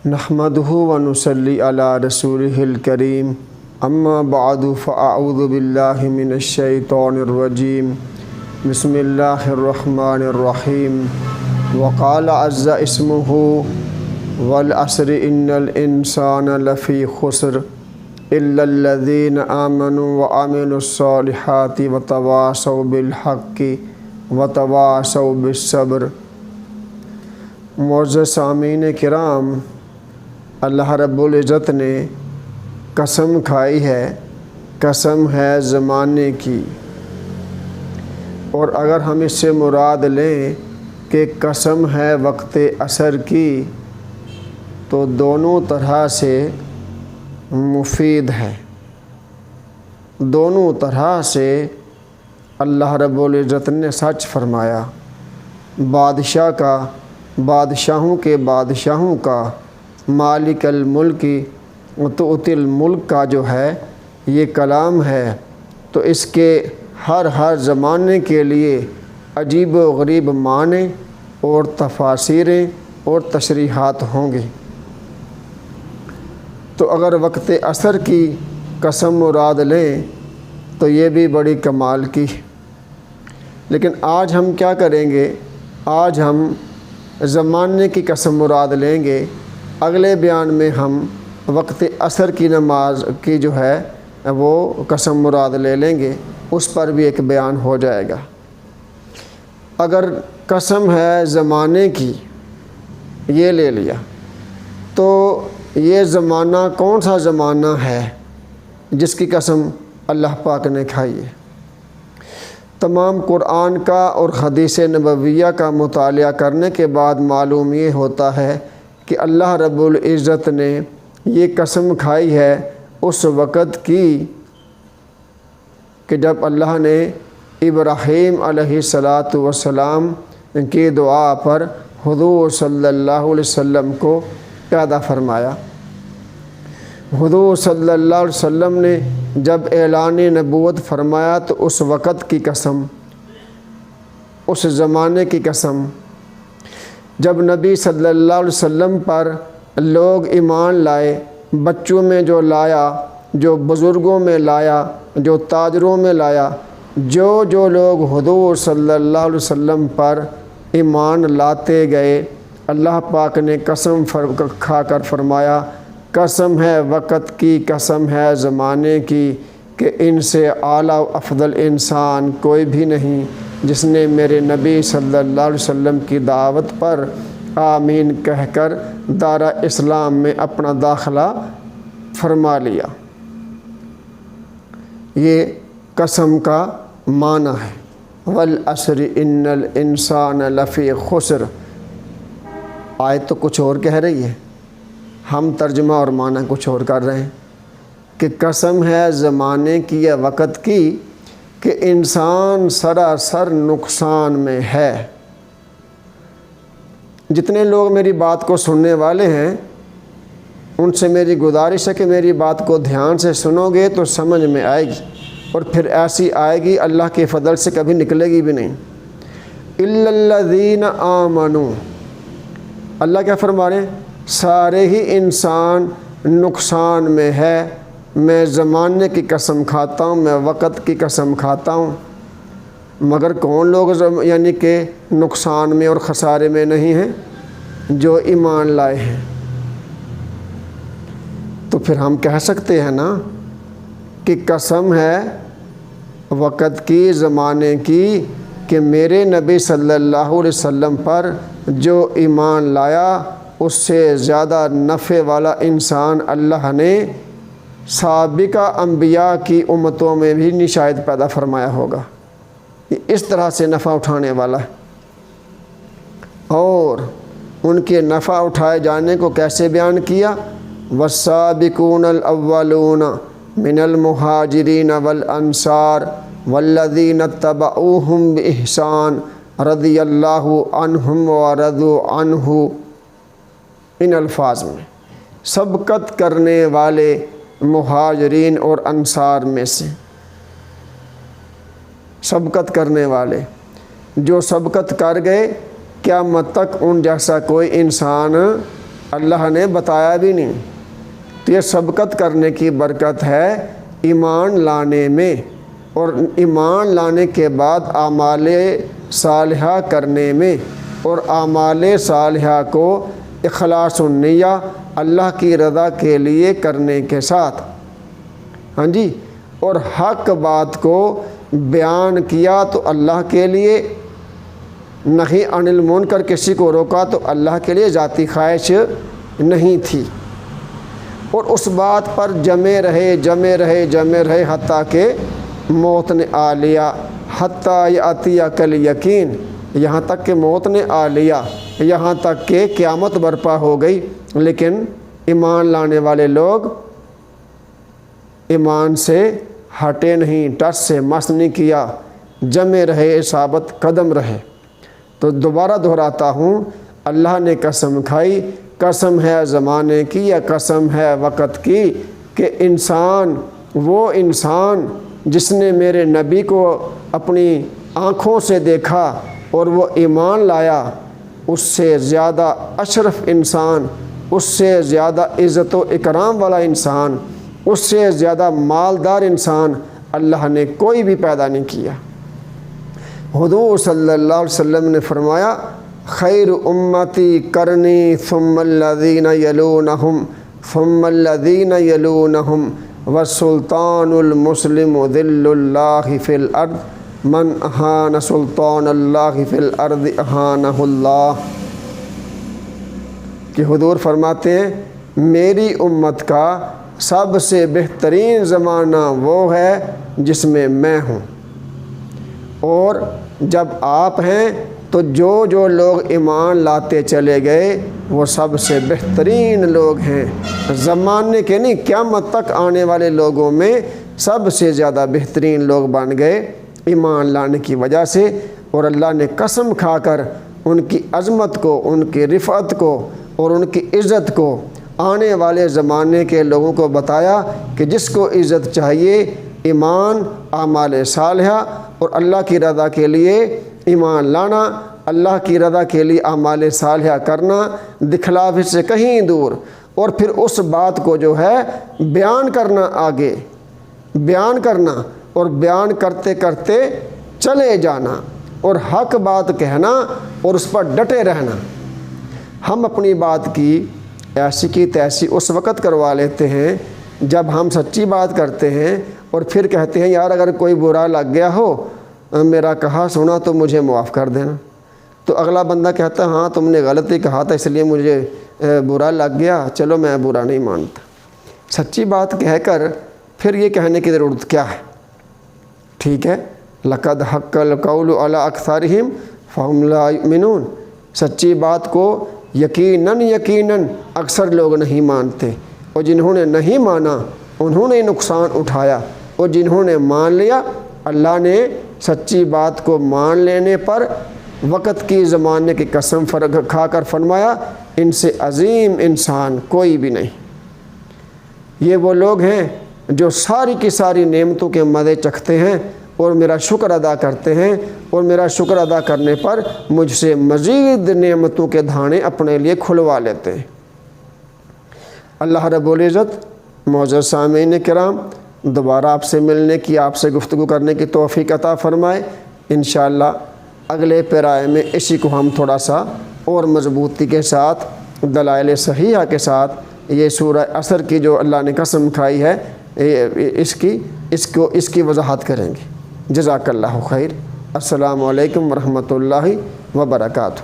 نحمدہ ونصلی علی رسولہ الکریم اما بعد فاعوذ باللہ من الشیطان الرجیم بسم اللہ الرحمن الرحیم وقال عز اسمہ والعصر ان الانسان لفی خسر الا الذین آمنوا وعملوا الصالحات وتواصوا بالحق وتواصوا بالصبر۔ معزز سامعین کرام، اللہ رب العزت نے قسم کھائی ہے، قسم ہے زمانے کی، اور اگر ہم اس سے مراد لیں کہ قسم ہے وقت عصر کی تو دونوں طرح سے مفید ہے، دونوں طرح سے اللہ رب العزت نے سچ فرمایا۔ بادشاہ کا، بادشاہوں کے بادشاہوں کا، مالک الملک تؤتی الملک کا جو ہے یہ کلام ہے، تو اس کے ہر زمانے کے لیے عجیب و غریب معنی اور تفاسیریں اور تشریحات ہوں گی۔ تو اگر وقت عصر کی قسم مراد لیں تو یہ بھی بڑی کمال کی، لیکن آج ہم کیا کریں گے؟ آج ہم زمانے کی قسم مراد لیں گے، اگلے بیان میں ہم وقت عصر کی نماز کی جو ہے وہ قسم مراد لے لیں گے، اس پر بھی ایک بیان ہو جائے گا۔ اگر قسم ہے زمانے کی یہ لے لیا تو یہ زمانہ کون سا زمانہ ہے جس کی قسم اللہ پاک نے کھائی ہے؟ تمام قرآن کا اور حدیث نبویہ کا مطالعہ کرنے کے بعد معلوم یہ ہوتا ہے کہ اللہ رب العزت نے یہ قسم کھائی ہے اس وقت کی کہ جب اللہ نے ابراہیم علیہ السلام کی دعا پر حضور صلی اللہ علیہ وسلم کو پیدا فرمایا۔ حضور صلی اللہ علیہ وسلم نے جب اعلان نبوت فرمایا تو اس وقت کی قسم، اس زمانے کی قسم، جب نبی صلی اللہ علیہ وسلم پر لوگ ایمان لائے، بچوں میں جو لایا، جو بزرگوں میں لایا، جو تاجروں میں لایا، جو لوگ حضور صلی اللہ علیہ وسلم پر ایمان لاتے گئے، اللہ پاک نے قسم کھا کر فرمایا، قسم ہے وقت کی، قسم ہے زمانے کی، کہ ان سے اعلیٰ و افضل انسان کوئی بھی نہیں جس نے میرے نبی صلی اللہ علیہ وسلم کی دعوت پر آمین کہہ کر دارِ اسلام میں اپنا داخلہ فرما لیا۔ یہ قسم کا معنی ہے۔ والعصر ان الانسان لفی خسر۔ آیت تو کچھ اور کہہ رہی ہے، ہم ترجمہ اور معنی کچھ اور کر رہے ہیں کہ قسم ہے زمانے کی یا وقت کی کہ انسان سراسر نقصان میں ہے۔ جتنے لوگ میری بات کو سننے والے ہیں ان سے میری گزارش ہے کہ میری بات کو دھیان سے سنو گے تو سمجھ میں آئے گی، اور پھر ایسی آئے گی اللہ کے فضل سے کبھی نکلے گی بھی نہیں۔ الا الذین آمنوا، اللہ کیا فرما رہے ہیں؟ سارے ہی انسان نقصان میں ہے، میں زمانے کی قسم کھاتا ہوں، میں وقت کی قسم کھاتا ہوں، مگر کون لوگ یعنی کہ نقصان میں اور خسارے میں نہیں ہیں؟ جو ایمان لائے ہیں۔ تو پھر ہم کہہ سکتے ہیں نا کہ قسم ہے وقت کی، زمانے کی، کہ میرے نبی صلی اللہ علیہ وسلم پر جو ایمان لایا اس سے زیادہ نفع والا انسان اللہ نے سابقہ انبیاء کی امتوں میں بھی نہیں شاید پیدا فرمایا ہوگا۔ یہ اس طرح سے نفع اٹھانے والا ہے، اور ان کے نفع اٹھائے جانے کو کیسے بیان کیا؟ والسابقون الاولون من المہاجرین والانصار والذین اتبعوہم بإحسان رضی اللہ عنہم ورضوا عنہ۔ ان الفاظ میں سبقت کرنے والے مہاجرین اور انصار میں سے، سبقت کرنے والے جو سبقت کر گئے، قیامت تک ان جیسا کوئی انسان اللہ نے بتایا بھی نہیں۔ تو یہ سبقت کرنے کی برکت ہے ایمان لانے میں، اور ایمان لانے کے بعد اعمال صالحہ کرنے میں، اور اعمال صالحہ کو اخلاص النیہ اللہ کی رضا کے لیے کرنے کے ساتھ، ہاں جی، اور حق بات کو بیان کیا تو اللہ کے لیے، نہی عن المنکر کسی کو روکا تو اللہ کے لیے، ذاتی خواہش نہیں تھی، اور اس بات پر جمے رہے حتیٰ کہ موت نے آ لیا، حتیٰ یأتی کل یقین، یہاں تک کہ موت نے آ لیا، یہاں تک کہ قیامت برپا ہو گئی، لیکن ایمان لانے والے لوگ ایمان سے ہٹے نہیں، ٹس سے مس نہیں کیا، جمے رہے، ثابت قدم رہے۔ تو دوبارہ دہراتا ہوں، اللہ نے قسم کھائی، قسم ہے زمانے کی یا قسم ہے وقت کی، کہ انسان، وہ انسان جس نے میرے نبی کو اپنی آنکھوں سے دیکھا اور وہ ایمان لایا، اس سے زیادہ اشرف انسان، اس سے زیادہ عزت و اکرام والا انسان، اس سے زیادہ مالدار انسان اللہ نے کوئی بھی پیدا نہیں کیا۔ حضور صلی اللہ علیہ وسلم نے فرمایا، خیر امتی کرنی ثم الذین یلونہم ثم الذین یلونہم والسلطان المسلم ذل اللہ فی الارض من اہان سلطان اللہ فی الارض اہانہ اللہ۔ کہ حضور فرماتے ہیں میری امت کا سب سے بہترین زمانہ وہ ہے جس میں ہوں، اور جب آپ ہیں تو جو لوگ ایمان لاتے چلے گئے وہ سب سے بہترین لوگ ہیں، زمانے کے نہیں، قیامت تک آنے والے لوگوں میں سب سے زیادہ بہترین لوگ بن گئے ایمان لانے کی وجہ سے۔ اور اللہ نے قسم کھا کر ان کی عظمت کو، ان کی رفعت کو اور ان کی عزت کو آنے والے زمانے کے لوگوں کو بتایا کہ جس کو عزت چاہیے، ایمان، اعمال صالحہ اور اللہ کی رضا کے لیے ایمان لانا، اللہ کی رضا کے لیے اعمال صالحہ کرنا، دکھلاوے سے کہیں دور، اور پھر اس بات کو جو ہے بیان کرنا، آگے بیان کرنا، اور بیان کرتے کرتے چلے جانا، اور حق بات کہنا اور اس پر ڈٹے رہنا۔ ہم اپنی بات کی ایسی کی تیسی اس وقت کروا لیتے ہیں جب ہم سچی بات کرتے ہیں، اور پھر کہتے ہیں یار اگر کوئی برا لگ گیا ہو، میرا کہا سنا تو مجھے معاف کر دینا۔ تو اگلا بندہ کہتا ہے ہاں تم نے غلط ہی کہا تھا اس لیے مجھے برا لگ گیا، چلو میں برا نہیں مانتا۔ سچی بات کہہ کر پھر یہ کہنے کی ضرورت کیا ہے؟ ٹھیک ہے، لقد حق القول علی اکثرہم فہم لا یؤمنون، سچی بات کو یقیناً اکثر لوگ نہیں مانتے، اور جنہوں نے نہیں مانا انہوں نے نقصان اٹھایا، اور جنہوں نے مان لیا اللہ نے سچی بات کو مان لینے پر وقت کی زمانے کی قسم کھا کر فرمایا ان سے عظیم انسان کوئی بھی نہیں۔ یہ وہ لوگ ہیں جو ساری کی ساری نعمتوں کے مزے چکھتے ہیں اور میرا شکر ادا کرتے ہیں، اور میرا شکر ادا کرنے پر مجھ سے مزید نعمتوں کے دھانے اپنے لیے کھلوا لیتے ہیں۔ اللہ رب العزت معزز سامعین کرام دوبارہ آپ سے ملنے کی، آپ سے گفتگو کرنے کی توفیق عطا فرمائے۔ انشاءاللہ اگلے پیرائے میں اسی کو ہم تھوڑا سا اور مضبوطی کے ساتھ دلائل صحیحہ کے ساتھ یہ سورہ عصر کی جو اللہ نے قسم کھائی ہے اس کی وضاحت کریں گے۔ جزاک اللہ خیر۔ السلام علیکم ورحمۃ اللہ وبرکاتہ۔